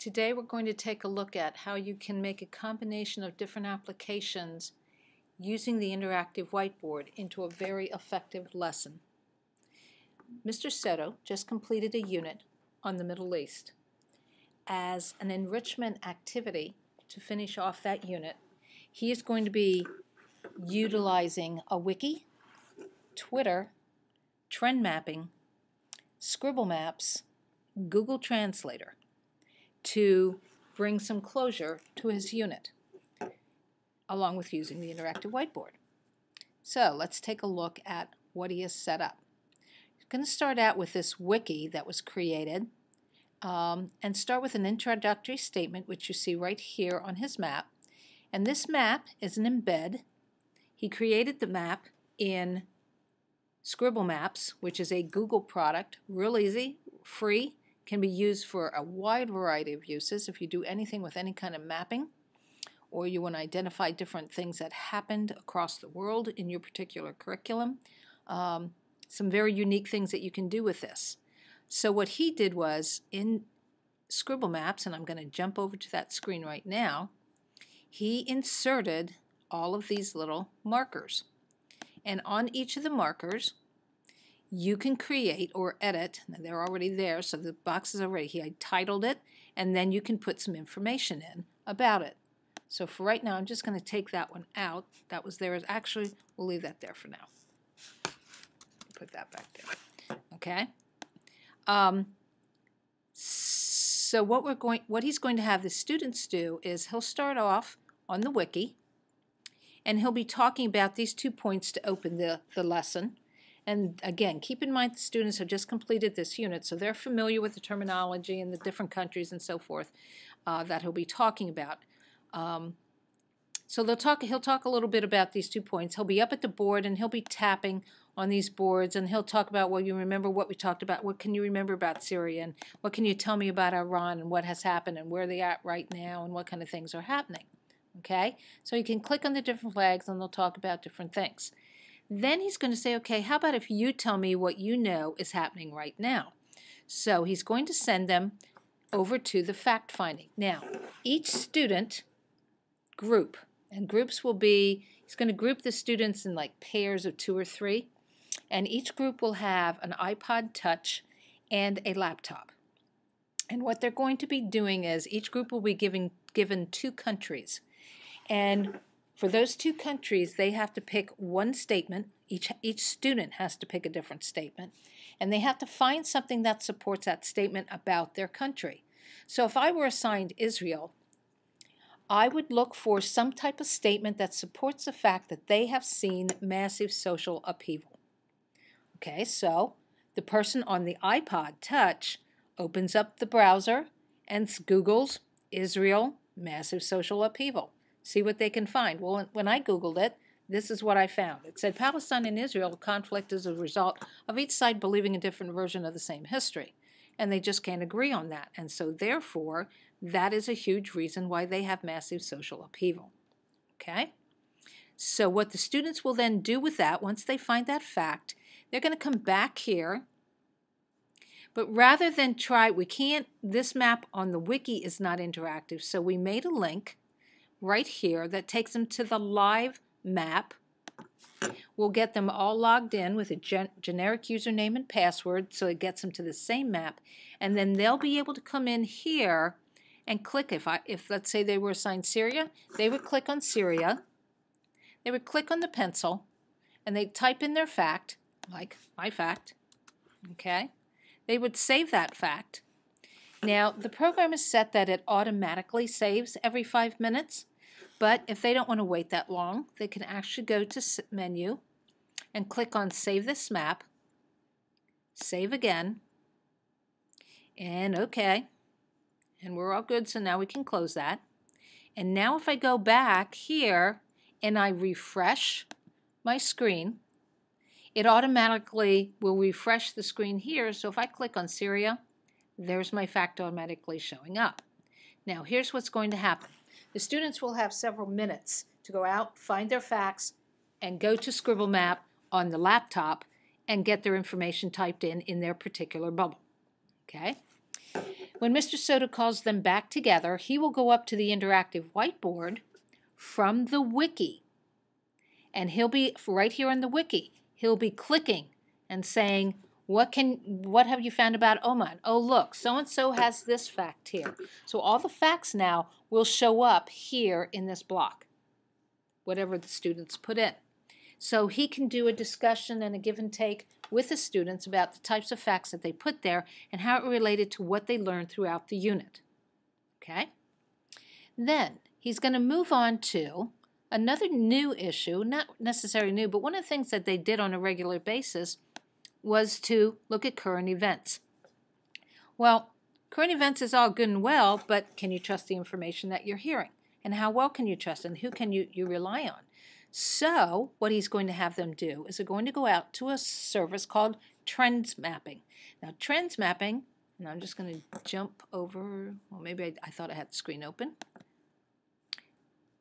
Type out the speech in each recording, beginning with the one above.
Today we're going to take a look at how you can make a combination of different applications using the interactive whiteboard into a very effective lesson. Mr. Soto just completed a unit on the Middle East. As an enrichment activity to finish off that unit, he is going to be utilizing a wiki, Twitter, trend mapping, Scribble Maps, Google Translator to bring some closure to his unit, along with using the interactive whiteboard. So let's take a look at what he has set up. He's going to start out with this wiki that was created and start with an introductory statement, which you see right here on his map. And this map is an embed. He created the map in Scribble Maps, which is a Google product, real easy, free, can be used for a wide variety of uses if you do anything with any kind of mapping, or you want to identify different things that happened across the world in your particular curriculum. Some very unique things that you can do with this. So what he did was, in Scribble Maps, and I'm going to jump over to that screen right now, he inserted all of these little markers. And on each of the markers, you can create or edit. Now they're already there, so the box is already. He titled it, and then you can put some information in about it. So for right now, I'm just going to take that one out. That was there. Actually, we'll leave that there for now. Put that back there. Okay. So what he's going to have the students do is he'll start off on the wiki, and he'll be talking about these 2 points to open the lesson. And again, keep in mind the students have just completed this unit, so they're familiar with the terminology and the different countries and so forth that he'll be talking about. So he'll talk a little bit about these 2 points. He'll be up at the board and he'll be tapping on these boards, and he'll talk about, well, you remember what we talked about, what can you remember about Syria, and what can you tell me about Iran, and what has happened, and where they're at right now, and what kind of things are happening. Okay? So you can click on the different flags and they'll talk about different things. Then he's going to say, okay, how about if you tell me what you know is happening right now? So he's going to send them over to the fact finding. Now, each student group, and groups will be, he's going to group the students in like pairs of 2 or 3, and each group will have an iPod Touch and a laptop. And what they're going to be doing is each group will be given 2 countries. And for those 2 countries, they have to pick one statement. Each student has to pick a different statement. And they have to find something that supports that statement about their country. So if I were assigned Israel, I would look for some type of statement that supports the fact that they have seen massive social upheaval. Okay, so the person on the iPod Touch opens up the browser and Googles Israel massive social upheaval. See what they can find. Well, when I Googled it, this is what I found. It said Palestine and Israel conflict is a result of each side believing a different version of the same history. And they just can't agree on that. And so therefore, that is a huge reason why they have massive social upheaval. Okay? So what the students will then do with that, once they find that fact, they're going to come back here. But rather than this map on the wiki is not interactive, so we made a link right here that takes them to the live map. We'll get them all logged in with a generic username and password, so it gets them to the same map, and then they'll be able to come in here and click. If let's say they were assigned Syria, they would click on Syria, they would click on the pencil, and they'd type in their fact, like my fact. Okay, they would save that fact. Now, the program is set that it automatically saves every 5 minutes, but if they don't want to wait that long, they can actually go to menu and click on Save this map, save again, and OK. And we're all good, so now we can close that. And now if I go back here and I refresh my screen, it automatically will refresh the screen here. So if I click on Syria, there's my fact automatically showing up. Now here's what's going to happen. The students will have several minutes to go out, find their facts, and go to Scribble Map on the laptop and get their information typed in their particular bubble. Okay? When Mr. Soto calls them back together, he will go up to the interactive whiteboard from the wiki. And he'll be right here on the wiki. He'll be clicking and saying, what have you found about Oman? Oh, look, so-and-so has this fact here. So all the facts now will show up here in this block, whatever the students put in. So he can do a discussion and a give and take with the students about the types of facts that they put there and how it related to what they learned throughout the unit. Okay? Then he's going to move on to another new issue, not necessarily new, but one of the things that they did on a regular basis was to look at current events. Well, current events is all good and well, but can you trust the information that you're hearing? And how well can you trust, and who can you rely on? So what he's going to have them do is they're going to go out to a service called Trends Mapping. Now, Trends Mapping, and I'm just going to jump over, well, maybe I thought I had the screen open.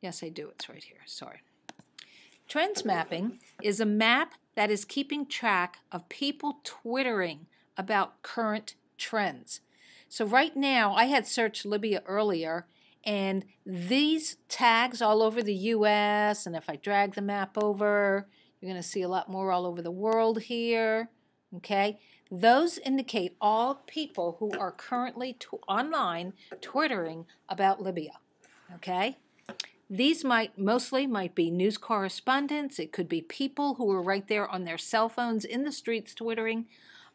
Yes, I do. It's right here. Sorry. Trends Mapping is a map that is keeping track of people twittering about current trends. So right now, I had searched Libya earlier, and these tags all over the U.S., and if I drag the map over, you're going to see a lot more all over the world here, okay? Those indicate all people who are currently online twittering about Libya, okay? These mostly might be news correspondents. It could be people who are right there on their cell phones in the streets twittering.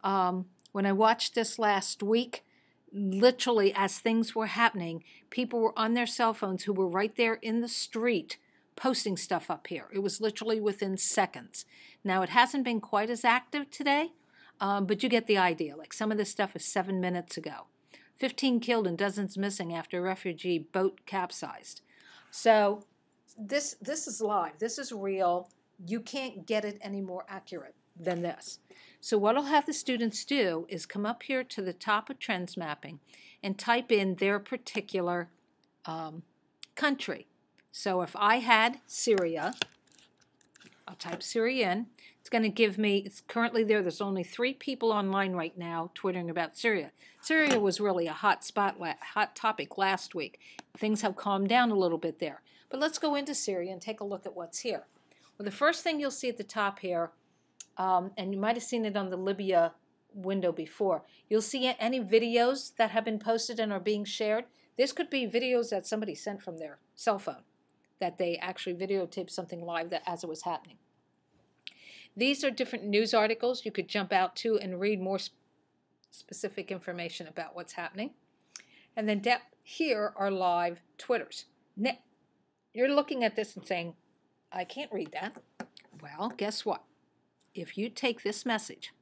When I watched this last week, literally as things were happening, people were on their cell phones who were right there in the street posting stuff up here. It was literally within seconds. Now, it hasn't been quite as active today, but you get the idea. Like some of this stuff is 7 minutes ago. 15 killed and dozens missing after a refugee boat capsized. So this is live. This is real. You can't get it any more accurate than this. So what I'll have the students do is come up here to the top of Trends Mapping and type in their particular country. So if I had Syria, I'll type Syria in. It's going to give me, it's currently there's only 3 people online right now twittering about Syria. Syria was really a hot topic last week. Things have calmed down a little bit there. But let's go into Syria and take a look at what's here. Well, the first thing you'll see at the top here, and you might have seen it on the Libya window before, you'll see any videos that have been posted and are being shared. This could be videos that somebody sent from their cell phone, that they actually videotaped something live as it was happening. These are different news articles you could jump out to and read more specific information about what's happening. And then down here are live Twitters. Now, you're looking at this and saying, I can't read that. Well, guess what? If you take this message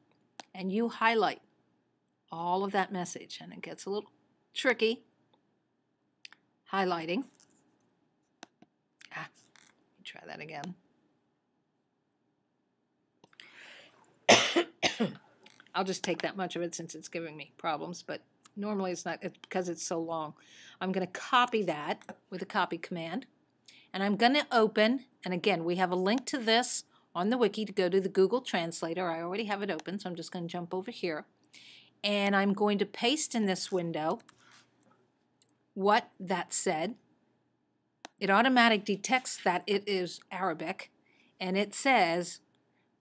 and you highlight all of that message, and it gets a little tricky, highlighting. Let me try that again. I'll just take that much of it since it's giving me problems, but normally it's not, it's because it's so long. I'm going to copy that with a copy command, and I'm going to open, and again, we have a link to this on the wiki to go to the Google Translator. I already have it open, so I'm just going to jump over here, and I'm going to paste in this window what that said. It automatically detects that it is Arabic, and it says,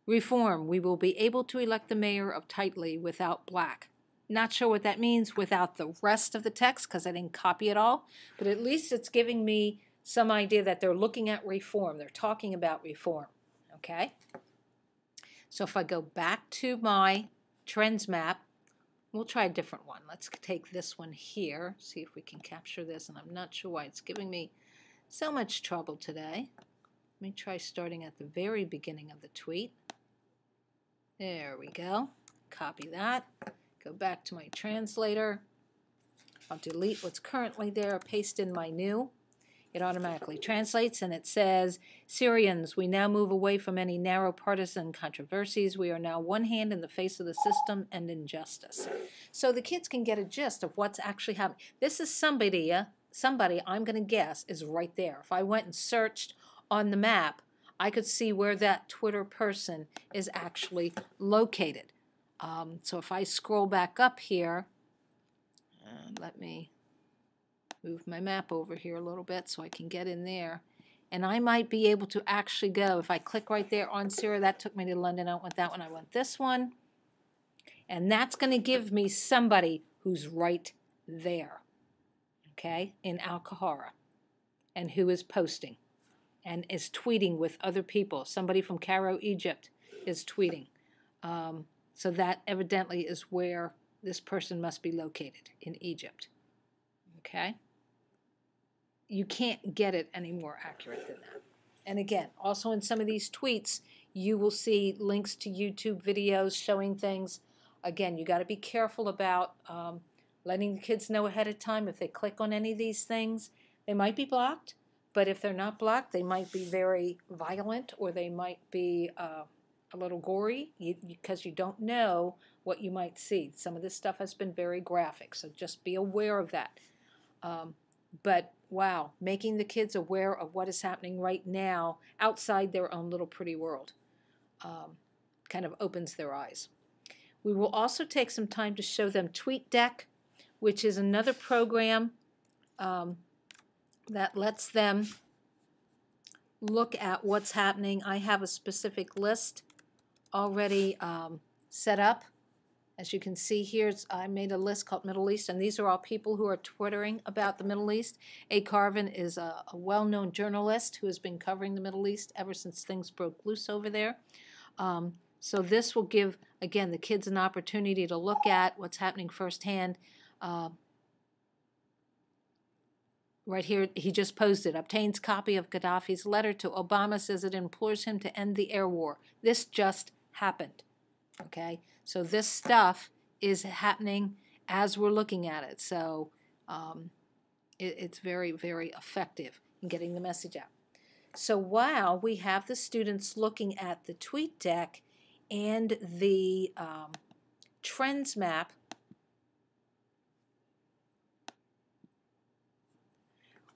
reform, we will be able to elect the mayor of Tightly without black. Not sure what that means without the rest of the text because I didn't copy it all, but at least it's giving me some idea that they're looking at reform. They're talking about reform, okay? So if I go back to my trends map, we'll try a different one. Let's take this one here, see if we can capture this, and I'm not sure why it's giving me so much trouble today. Let me try starting at the very beginning of the tweet. There we go. Copy that. Go back to my translator. I'll delete what's currently there, paste in my new. It automatically translates, and it says, Syrians, we now move away from any narrow partisan controversies. We are now one hand in the face of the system and injustice. So the kids can get a gist of what's actually happening. This is somebody I'm going to guess is right there. If I went and searched on the map, I could see where that Twitter person is actually located. So if I scroll back up here, Let me move my map over here a little bit so I can get in there. And I might be able to actually go, if I click right there on Syria, that took me to London. I don't want that one, I want this one. And that's going to give me somebody who's right there, okay, in Al-Qahira, and who is posting and is tweeting with other people. Somebody from Cairo, Egypt is tweeting. So that evidently is where this person must be located, in Egypt, okay? You can't get it any more accurate than that. And again, also in some of these tweets, you will see links to YouTube videos showing things. Again, you got to be careful about letting the kids know ahead of time if they click on any of these things. They might be blocked, but if they're not blocked, they might be very violent, or they might be a little gory, because you don't know what you might see. Some of this stuff has been very graphic, so just be aware of that. But wow, making the kids aware of what is happening right now outside their own little pretty world kind of opens their eyes. We will also take some time to show them TweetDeck, which is another program that lets them look at what's happening. I have a specific list already set up. As you can see here, I made a list called Middle East, and these are all people who are twittering about the Middle East. A. Carvin is a well-known journalist who has been covering the Middle East ever since things broke loose over there. So this will give, again, the kids an opportunity to look at what's happening firsthand. Right here, he just posted, obtains copy of Gaddafi's letter to Obama, says it implores him to end the air war. This just happened, okay? So this stuff is happening as we're looking at it. So it's very, very effective in getting the message out. So while we have the students looking at the TweetDeck and the trends map,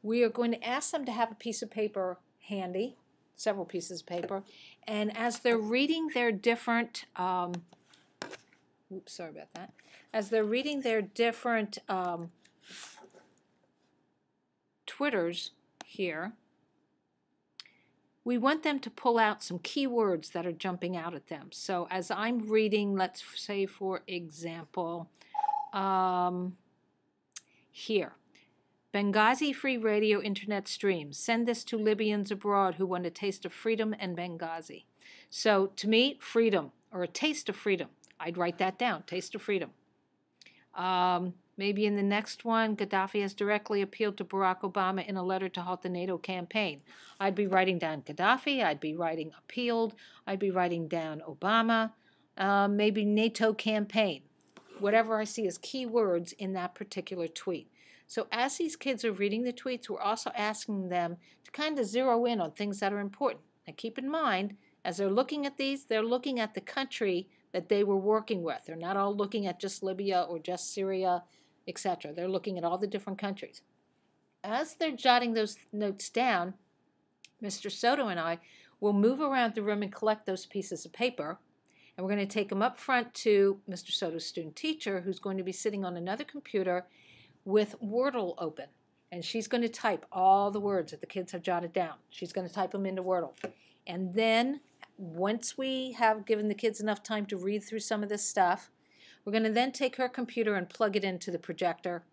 we are going to ask them to have a piece of paper handy, several pieces of paper, and as they're reading their different, oops, sorry about that, as they're reading their different Twitters here, we want them to pull out some keywords that are jumping out at them. So as I'm reading, let's say for example, here, Benghazi Free Radio Internet Streams. Send this to Libyans abroad who want a taste of freedom and Benghazi. So to me, freedom, or a taste of freedom. I'd write that down, taste of freedom. Maybe in the next one, Gaddafi has directly appealed to Barack Obama in a letter to halt the NATO campaign. I'd be writing down Gaddafi, I'd be writing appealed, I'd be writing down Obama, maybe NATO campaign. Whatever I see as keywords in that particular tweet. So as these kids are reading the tweets, we're also asking them to kind of zero in on things that are important. Now keep in mind, as they're looking at these, they're looking at the country that they were working with. They're not all looking at just Libya or just Syria, etc. They're looking at all the different countries. As they're jotting those notes down, Mr. Soto and I will move around the room and collect those pieces of paper, and we're going to take them up front to Mr. Soto's student teacher, who's going to be sitting on another computer with Wordle open, and she's going to type all the words that the kids have jotted down. She's going to type them into Wordle. And then once we have given the kids enough time to read through some of this stuff, we're going to then take her computer and plug it into the projector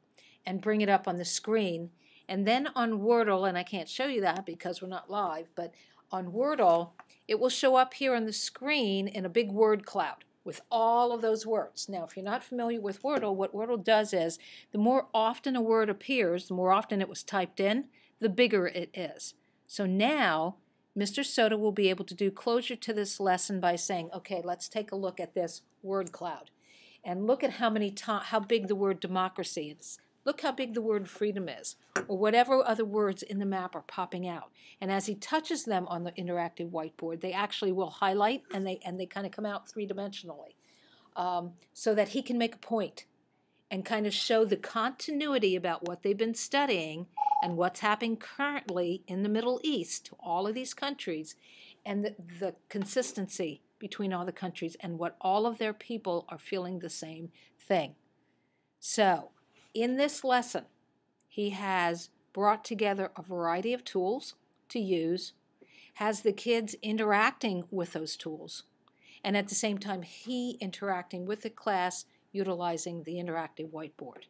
and bring it up on the screen. And then on Wordle, and I can't show you that because we're not live, but on Wordle, it will show up here on the screen in a big word cloud with all of those words. Now, if you're not familiar with Wordle, what Wordle does is the more often a word appears, the more often it was typed in, the bigger it is. So now, Mr. Soto will be able to do closure to this lesson by saying, okay, let's take a look at this word cloud. And look at how big the word democracy is. Look how big the word freedom is, or whatever other words in the map are popping out. And as he touches them on the interactive whiteboard, they actually will highlight, and they kind of come out three-dimensionally, so that he can make a point and kind of show the continuity about what they've been studying and what's happening currently in the Middle East to all of these countries, and the consistency between all the countries and what all of their people are feeling the same thing. So In this lesson, he has brought together a variety of tools to use, has the kids interacting with those tools, and at the same time he interacting with the class utilizing the interactive whiteboard.